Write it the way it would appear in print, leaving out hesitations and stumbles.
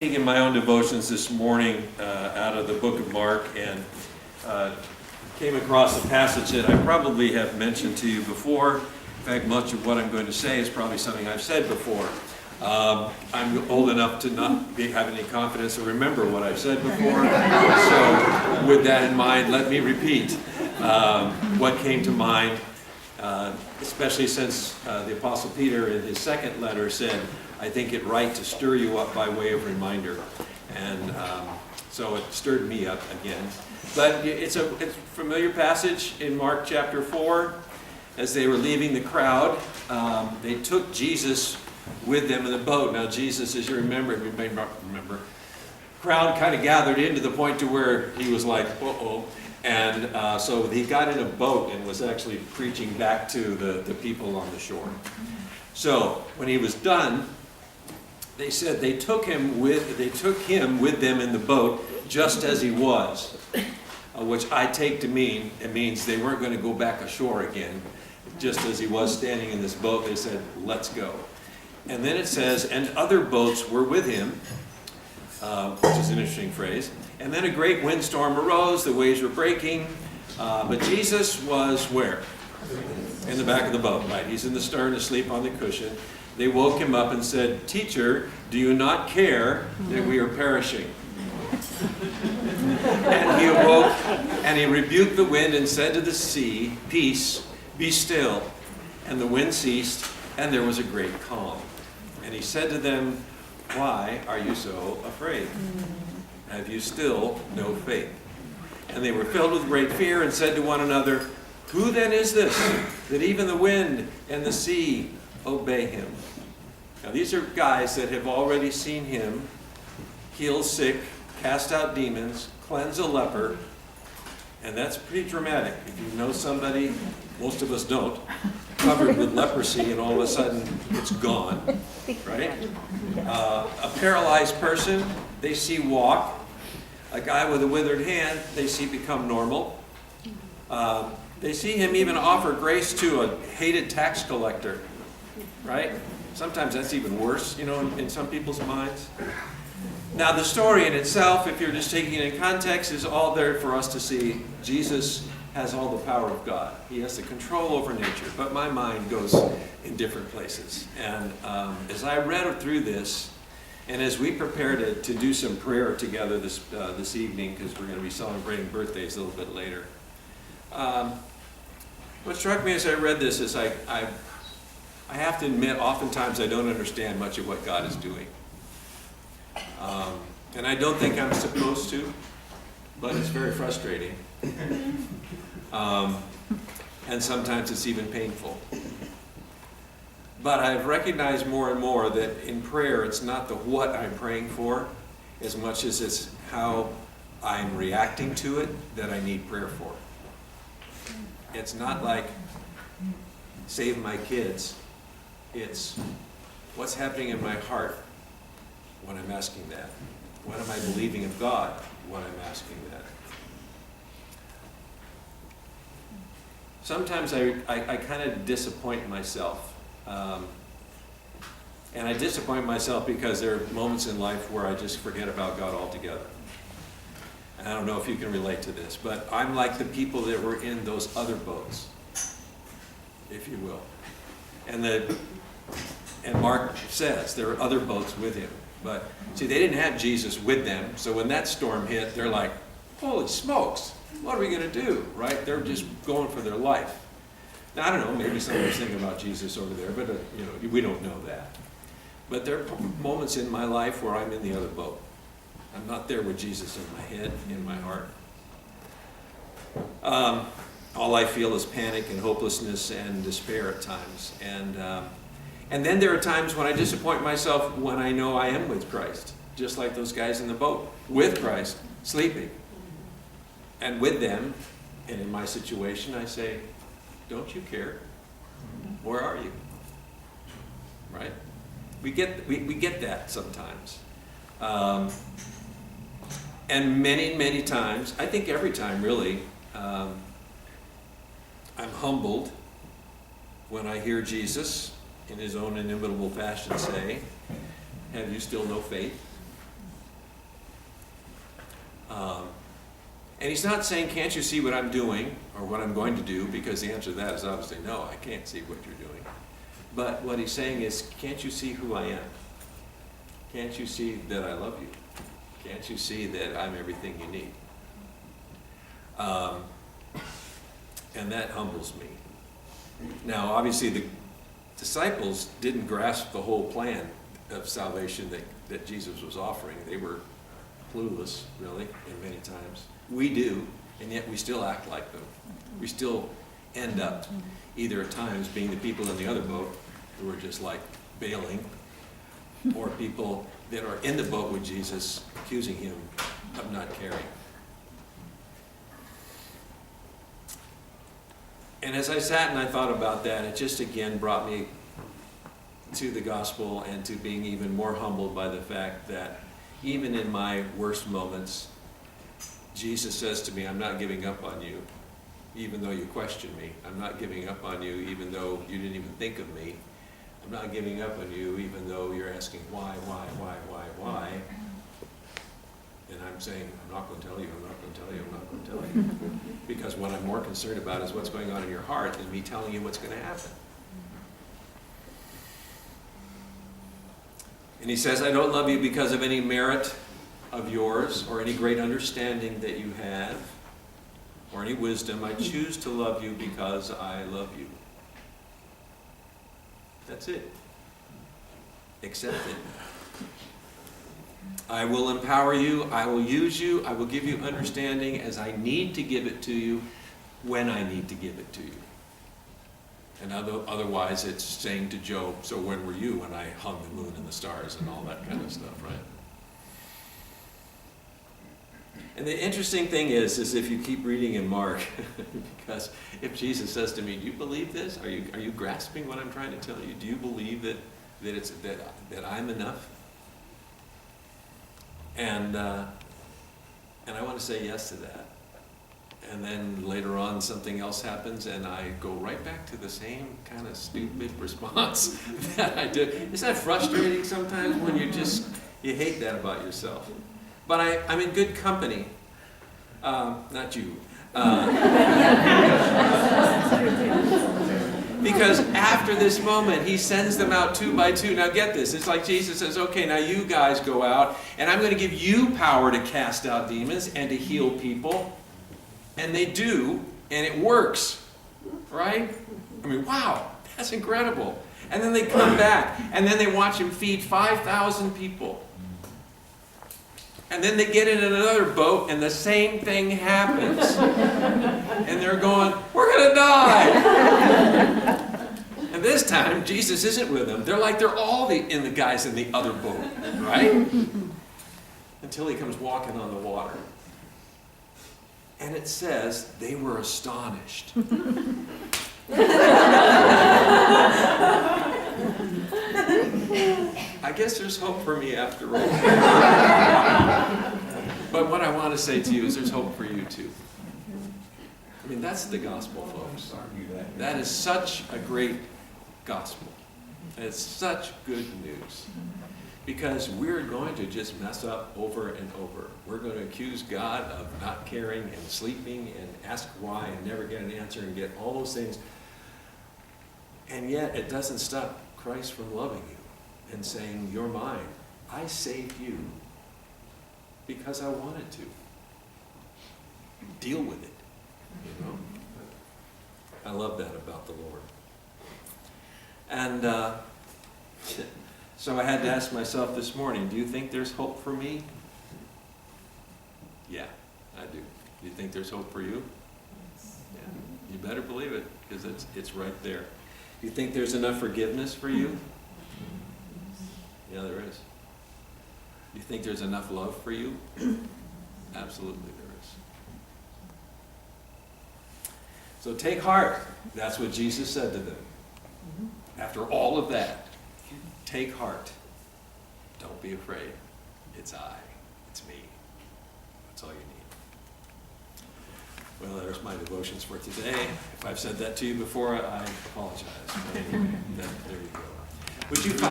In my own devotions this morning out of the book of Mark, and came across a passage that I probably have mentioned to you before. In fact, much of what I'm going to say is probably something I've said before. I'm old enough to not have any confidence to remember what I've said before. So with that in mind, let me repeat what came to mind, especially since the Apostle Peter in his second letter said, I think it right to stir you up by way of reminder. And so it stirred me up again. But it's a familiar passage in Mark chapter 4. As they were leaving the crowd, they took Jesus with them in the boat. Now Jesus, as you may not remember, crowd kind of gathered in to the point to where he was like, uh-oh. And so he got in a boat and was actually preaching back to the people on the shore. So when he was done, they said they took him with them in the boat just as he was, which I take to mean it means they weren't going to go back ashore again. Just as he was standing in this boat, they said, let's go. And then it says, and other boats were with him, which is an interesting phrase. And then a great windstorm arose, the waves were breaking, but Jesus was where? In the back of the boat, right? He's in the stern, asleep on the cushion. They woke him up and said, Teacher, do you not care that we are perishing? And he awoke, and he rebuked the wind and said to the sea, Peace, be still. And the wind ceased, and there was a great calm. And he said to them, Why are you so afraid? Have you still no faith? And they were filled with great fear and said to one another, Who then is this, that even the wind and the sea obey him? Now these are guys that have already seen him heal sick, cast out demons, cleanse a leper, and that's pretty dramatic. If you know somebody, most of us don't, covered with leprosy and all of a sudden it's gone, right? A paralyzed person, they see walk. A guy with a withered hand, they see become normal. They see him even offer grace to a hated tax collector, right? Sometimes that's even worse, in some people's minds. Now the story in itself, if you're just taking it in context, is all there for us to see. Jesus has all the power of God. He has the control over nature, but my mind goes in different places. And as I read through this, and as we prepare to do some prayer together this evening, because we're going to be celebrating birthdays a little bit later, what struck me as I read this is I have to admit, oftentimes I don't understand much of what God is doing. And I don't think I'm supposed to, but it's very frustrating. And sometimes it's even painful. But I've recognized more and more that in prayer, it's not the what I'm praying for as much as it's how I'm reacting to it that I need prayer for. It's not like save my kids. It's what's happening in my heart when I'm asking that. What am I believing of God when I'm asking that? Sometimes I kind of disappoint myself. And I disappoint myself because there are moments in life where I just forget about God altogether. And I don't know if you can relate to this, but I'm like the people that were in those other boats, if you will. And Mark says there are other boats with him. But see, they didn't have Jesus with them, so when that storm hit, they're like, holy smokes, what are we going to do, right? They're just going for their life. Now, I don't know, maybe somebody's thinking about Jesus over there, but we don't know that. But there are moments in my life where I'm in the other boat. I'm not there with Jesus in my head, in my heart. All I feel is panic and hopelessness and despair at times. And then there are times when I disappoint myself when I know I am with Christ, just like those guys in the boat, with Christ, sleeping. And with them, and in my situation, I say, don't you care? Where are you? Right? We get that sometimes. And many, many times, I think every time really, I'm humbled when I hear Jesus in his own inimitable fashion say, have you still no faith? And he's not saying, can't you see what I'm doing or what I'm going to do? Because the answer to that is obviously no, I can't see what you're doing. But what he's saying is, can't you see who I am? Can't you see that I love you? Can't you see that I'm everything you need? And that humbles me. Now, obviously, the disciples didn't grasp the whole plan of salvation that Jesus was offering. They were clueless, really, in many times. We do, and yet we still act like them. We still end up either at times being the people in the other boat who are just like bailing, or people that are in the boat with Jesus accusing him of not caring. And as I sat and I thought about that, it just again brought me to the gospel and to being even more humbled by the fact that even in my worst moments, Jesus says to me, I'm not giving up on you, even though you question me. I'm not giving up on you, even though you didn't even think of me. I'm not giving up on you, even though you're asking why. And I'm saying, I'm not going to tell you, I'm not going to tell you, I'm not going to tell you. Because what I'm more concerned about is what's going on in your heart than me telling you what's going to happen. And he says, I don't love you because of any merit of yours or any great understanding that you have or any wisdom. I choose to love you because I love you. That's it. Accept it. I will empower you. I will use you. I will give you understanding as I need to give it to you when I need to give it to you. And otherwise it's saying to Job, so when were you when I hung the moon and the stars and all that kind of stuff, right? And the interesting thing is if you keep reading in Mark, because if Jesus says to me, do you believe this? Are you grasping what I'm trying to tell you? Do you believe that I'm enough? And I want to say yes to that. And then later on something else happens and I go right back to the same kind of stupid response that I did. Isn't that frustrating sometimes when you hate that about yourself? But I'm in good company. Not you. Because after this moment, he sends them out 2 by 2. Now get this, it's like Jesus says, okay, now you guys go out, and I'm going to give you power to cast out demons and to heal people. And they do, and it works, right? I mean, wow, that's incredible. And then they come back, and then they watch him feed 5,000 people. And then they get in another boat, and the same thing happens. And they're going, we're going to die. And this time, Jesus isn't with them. They're all the guys in the other boat, right? Until he comes walking on the water. And it says they were astonished. I guess there's hope for me after all. But what I want to say to you is there's hope for you too. I mean, that's the gospel, folks. That is such a great gospel. It's such good news. Because we're going to just mess up over and over. We're going to accuse God of not caring and sleeping and ask why and never get an answer and get all those things. And yet it doesn't stop Christ from loving you and saying, you're mine. I saved you because I wanted to. Deal with it. You know? I love that about the Lord. And so I had to ask myself this morning, do you think there's hope for me? Yeah, I do. Do you think there's hope for you? Yeah, you better believe it, because it's right there. Do you think there's enough forgiveness for you? Yeah, there is. Do you think there's enough love for you? Absolutely there is. So take heart. That's what Jesus said to them. After all of that, take heart. Don't be afraid. It's I. It's me. That's all you need. Well, there's my devotions for today. If I've said that to you before, I apologize. But anyway, there you go. Would you